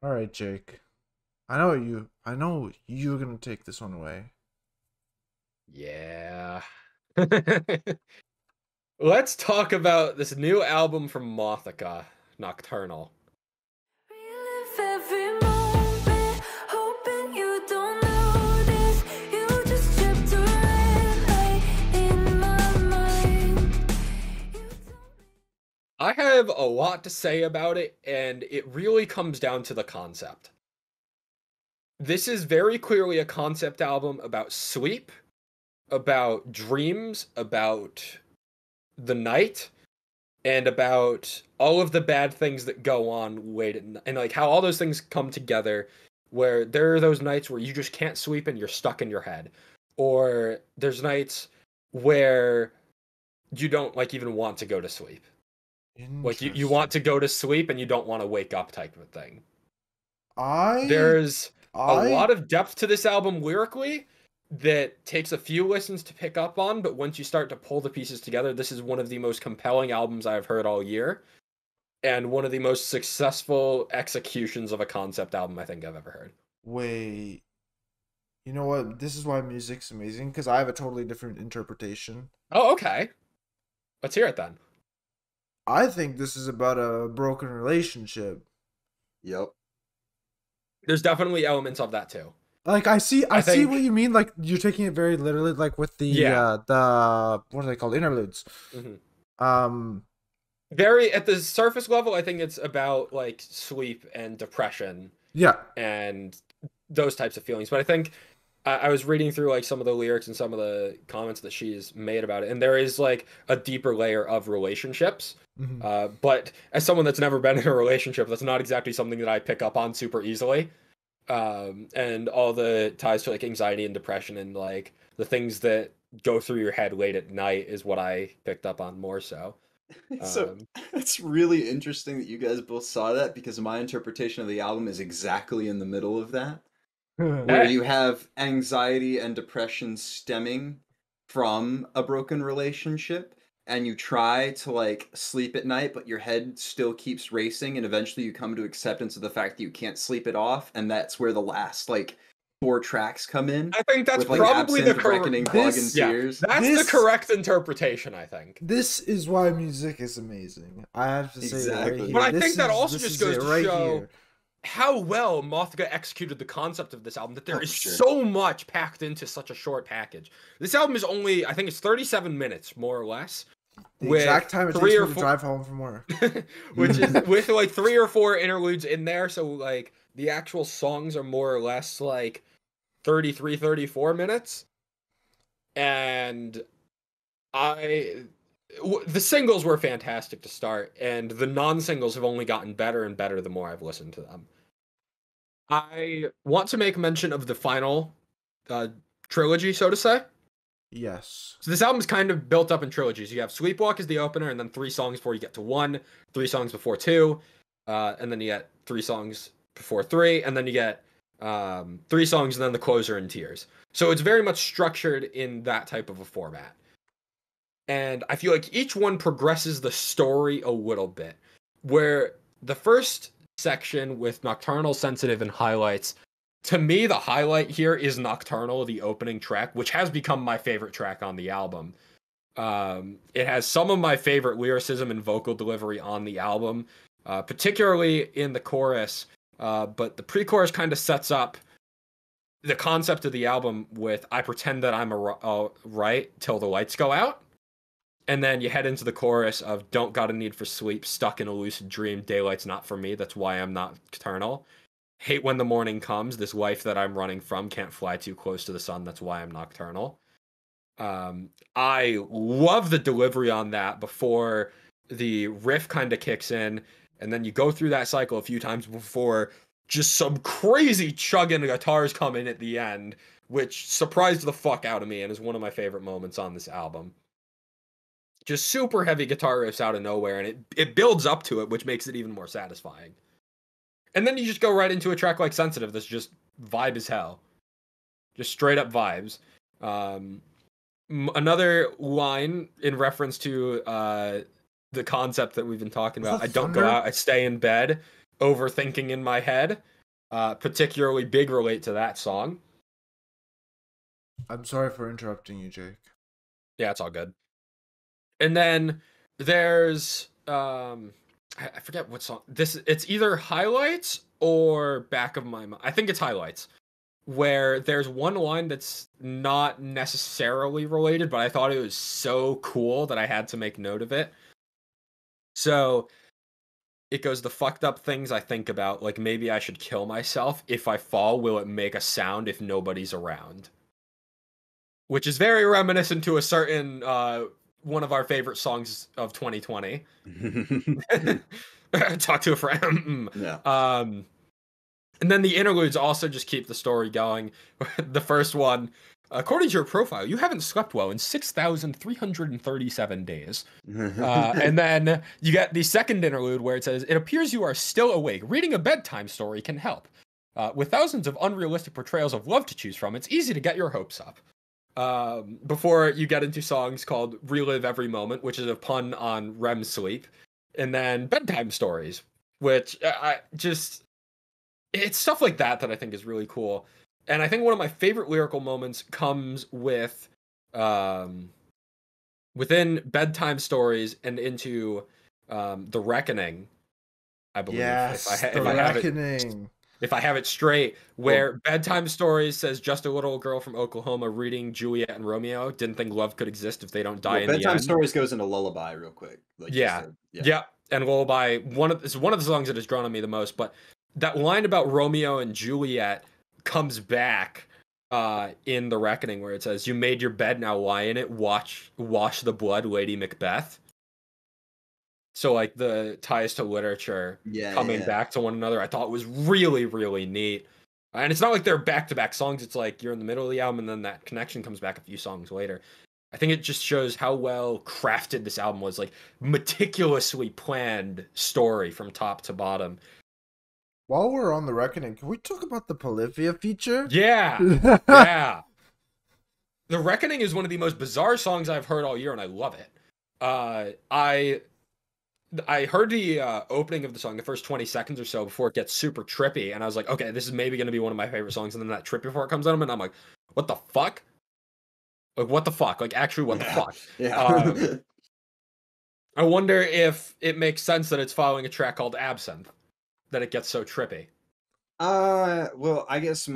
All right, Jake. I know you're gonna take this one away. Yeah. Let's talk about this new album from Mothica, Nocturnal. Relive every moment, hoping you don't notice. You just chipped a red light in my mind. I have a lot to say about it, and it really comes down to the concept. This is very clearly a concept album about sleep, about dreams, about the night, and about all of the bad things that go on late at night, and like how all those things come together, where there are those nights where you just can't sleep and you're stuck in your head, or there's nights where you don't like even want to go to sleep. Like you want to Interesting. go to sleep and you don't want to wake up type of thing. I There's a I lot of depth to this album lyrically that takes a few listens to pick up on, but once you start to pull the pieces together, this is one of the most compelling albums I've heard all year, and one of the most successful executions of a concept album I think I've ever heard. wait. You know what? This is why music's amazing because I have a totally different interpretation. Oh, okay. Let's hear it then. I think this is about a broken relationship. Yep. There's definitely elements of that too. Like I I see what think, you mean. Like you're taking it very literally, like with yeah. the what are they called, interludes. hmm Um, Very, at the surface level, I think it's about like sleep and depression yeah, and those types of feelings. But I think I was reading through like some of the lyrics and some of the comments that she's made about it, and there is like a deeper layer of relationships. hmm But as someone that's never been in a relationship, that's not exactly something that I pick up on super easily. And all the ties to like anxiety and depression and like the things that go through your head late at night is what I picked up on more so. So Um, it's really interesting that you guys both saw that because my interpretation of the album is exactly in the middle of that, where hey, you have anxiety and depression stemming from a broken relationship, and you try to like sleep at night, but your head still keeps racing, and eventually you come to acceptance of the fact that you can't sleep it off, and that's where the last like four tracks come in I think that's with like probably the absinthe, correct. reckoning, fog, and this Yeah, tears. that's the this correct interpretation, I think. this is why music is amazing. I have to say it right Exactly. But here. I think that also This just is goes it to right show here. how well Mothica executed the concept of this album, that there Oh, is sure. so much packed into such a short package. This album is only, I think it's 37 minutes, more or less, The exact with time it three takes me or to four, drive home from work. which is with like three or four interludes in there. So like the actual songs are more or less like 33, 34 minutes. And I the singles were fantastic to start, and the non-singles have only gotten better and better the more I've listened to them. I want to make mention of the final uh, trilogy, so to say. Yes. So this album is kind of built up in trilogies. You have Sleepwalk as the opener, and then three songs before you get to one, three songs before two, and then you get three songs before three, and then you get three songs, and then the closer in Tears. So it's very much structured in that type of a format. And I feel like each one progresses the story a little bit. Where the first section with Nocturnal, Sensitive, and Highlights, to me, the highlight here is Nocturnal, the opening track, which has become my favorite track on the album. It has some of my favorite lyricism and vocal delivery on the album, particularly in the chorus. But the pre-chorus kind of sets up the concept of the album with "I pretend that I'm right till the lights go out." And then you head into the chorus of "Don't got a need for sleep, stuck in a lucid dream, daylight's not for me, that's why I'm not nocturnal. Hate when the morning comes, this life that I'm running from can't fly too close to the sun, that's why I'm nocturnal." I love the delivery on that before the riff kind of kicks in, and then you go through that cycle a few times before just some crazy chugging guitars come in at the end, which surprised the fuck out of me and is one of my favorite moments on this album. Just super heavy guitar riffs out of nowhere, and it builds up to it, which makes it even more satisfying. And then you just go right into a track like Sensitive that's just vibe as hell. Just straight up vibes. Um, Another line in reference to the concept that we've been talking Was about. that I don't go thunder? out, I stay in bed. overthinking in my head. Particularly big relate to that song. I'm sorry for interrupting you, Jake. Yeah, it's all good. And then there's I forget what song this. It's either Highlights or Back of My Mind. I think it's Highlights, where there's one line that's not necessarily related, but I thought it was so cool that I had to make note of it. So it goes, the fucked up things I think about, like maybe I should kill myself. If I fall, will it make a sound if nobody's around? Which is very reminiscent to a certain one of our favorite songs of 2020. Talk to a friend. Yeah. And then the interludes also just keep the story going. The first one, according to your profile, you haven't slept well in 6,337 days. And then you get the second interlude where it says, it appears you are still awake. Reading a bedtime story can help. With thousands of unrealistic portrayals of love to choose from, it's easy to get your hopes up. Before you get into songs called Relive Every Moment, which is a pun on REM sleep. And then bedtime stories, which I just... It's stuff like that that I think is really cool. And I think one of my favorite lyrical moments comes with within bedtime stories and into The Reckoning, I believe. Yes, The Reckoning. If I have it straight, where bedtime stories says just a little girl from Oklahoma reading Juliet and Romeo, didn't think love could exist if they don't die in the end. Bedtime stories goes into Lullaby real quick. Like yeah. And Lullaby, it's one of the songs that has grown on me the most, but that line about Romeo and Juliet comes back in The Reckoning, where it says, you made your bed, now lie in it, wash the blood, Lady Macbeth. So, like, the ties to literature coming back to one another, I thought was really, really neat. And it's not like they're back-to-back songs. It's like you're in the middle of the album, and then that connection comes back a few songs later. I think it just shows how well crafted this album was. Like, meticulously planned story from top to bottom. While we're on The Reckoning, can we talk about the Polyphia feature? Yeah. Yeah. The Reckoning is one of the most bizarre songs I've heard all year, and I love it. I heard the opening of the song, the first 20 seconds or so, before it gets super trippy, and I was like, okay, this is maybe going to be one of my favorite songs, and then that trip before it comes on, and I'm like, what the fuck? Like, what the fuck? Like, actually, what the fuck? Yeah. I wonder if it makes sense that it's following a track called Absinthe, that it gets so trippy. Well, I guess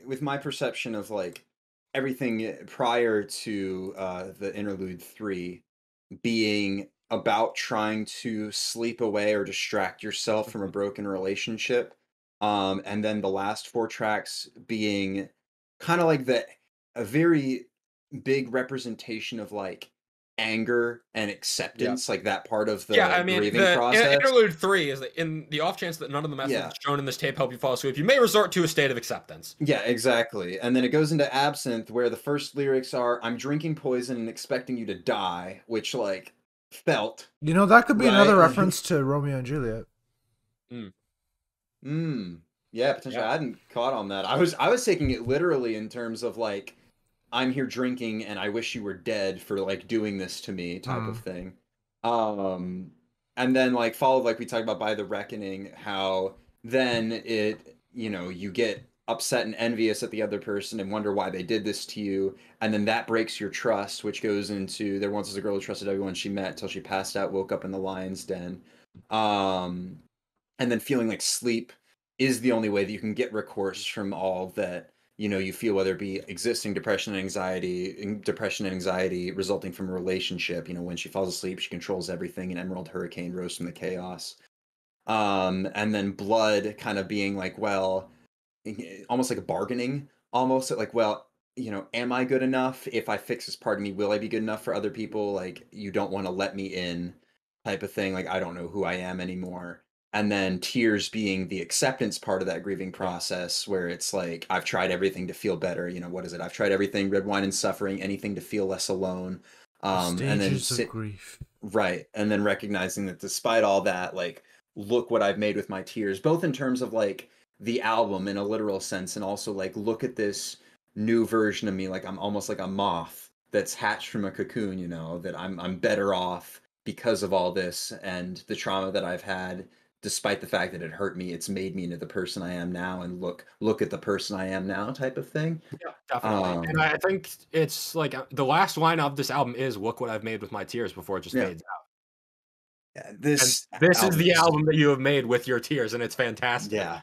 with my perception of, like, everything prior to the interlude 3 being about trying to sleep away or distract yourself from a broken relationship, and then the last 4 tracks being kind of like a very big representation of, like, anger and acceptance, like that part of the grieving process. Interlude 3 is that in the off chance that none of the messages shown in this tape help you fall asleep, you may resort to a state of acceptance. Yeah, exactly. And then it goes into Absinthe, where the first lyrics are, I'm drinking poison and expecting you to die, which, like, felt. You know, that could be another reference to Romeo and Juliet. Yeah, potentially. I hadn't caught on that. I was taking it literally in terms of, like, I'm here drinking and I wish you were dead for, like, doing this to me type of thing. And then, like, followed, like we talked about, by The Reckoning, how then you get upset and envious at the other person and wonder why they did this to you, and then that breaks your trust, which goes into there once was a girl who trusted everyone she met till she passed out, woke up in the lion's den, and then feeling like sleep is the only way that you can get recourse from all that you feel, whether it be existing depression and anxiety resulting from a relationship. When she falls asleep, she controls everything, and Emerald Hurricane rose from the chaos. And then Blood kind of being like, well, almost like a bargaining, almost like, well, am I good enough? If I fix this part of me, will I be good enough for other people? Like, you don't want to let me in type of thing. Like, I don't know who I am anymore. And then Tears being the acceptance part of that grieving process, where it's like, I've tried everything to feel better. What is it? I've tried everything, red wine and suffering, anything to feel less alone. And then of grief. Right. And then recognizing that despite all that, like, look what I've made with my tears, both in terms of, like, the album in a literal sense, and also, like, look at this new version of me. Like, I'm almost like a moth that's hatched from a cocoon, that I'm better off because of all this and the trauma that I've had, despite the fact that it hurt me, it's made me into the person I am now, and look at the person I am now type of thing. Yeah, definitely. And I think it's like the last line of this album is "Look what I've made with my tears" before it just fades out. Yeah, And this is the album that you have made with your tears, and it's fantastic. Yeah.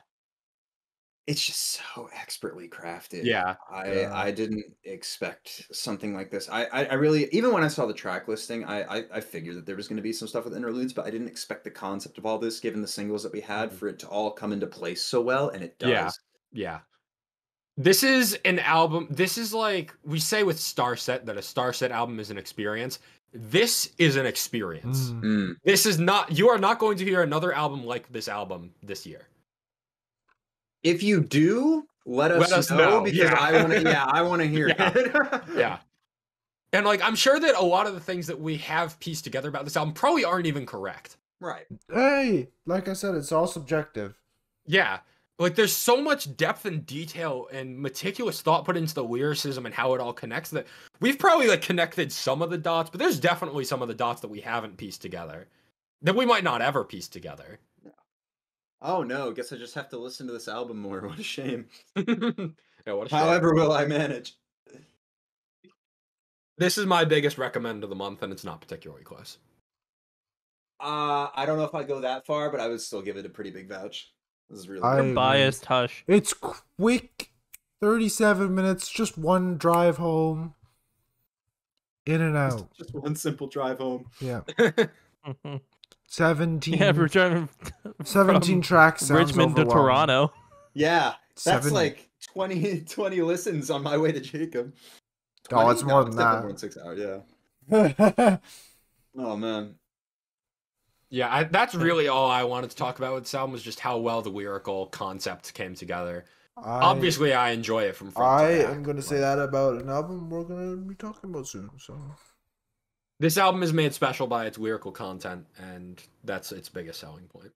It's just so expertly crafted. Yeah. I didn't expect something like this. I really, even when I saw the track listing, I figured that there was going to be some stuff with interludes, but I didn't expect the concept of all this, given the singles that we had, for it to all come into place so well, and it does. Yeah. This is an album. This is like we say with Starset that a Starset album is an experience. This is an experience. This is not. You are not going to hear another album like this album this year. If you do, let us know, because I want to. Yeah, I want to hear it. Yeah. And like I'm sure that a lot of the things that we have pieced together about this album probably aren't even correct. Right. Hey, like I said, it's all subjective. Yeah. Like there's so much depth and detail and meticulous thought put into the lyricism and how it all connects that we've probably like connected some of the dots, but there's definitely some of the dots that we haven't pieced together that we might not ever piece together. Oh no, guess I just have to listen to this album more. What a shame. Yeah, what a shame. However will I manage? This is my biggest recommend of the month, and it's not particularly close. I don't know if I go that far, but I would still give it a pretty big vouch. This is really You're biased, hush. It's quick, 37 minutes, just one drive home. In and out. Just one simple drive home. Yeah. 17. Yeah, we're driving 17 tracks. Sounds Richmond to Toronto. Yeah, that's 7. like 20 listens on my way to Jacob. Oh, it's more than definitely that. more than 6 hours, yeah. Oh man. Yeah, that's really all I wanted to talk about with this album was just how well the lyrical concept came together. Obviously, I enjoy it from front to back. I am going to say that about an album we're going to be talking about soon. So this album is made special by its lyrical content, and that's its biggest selling point.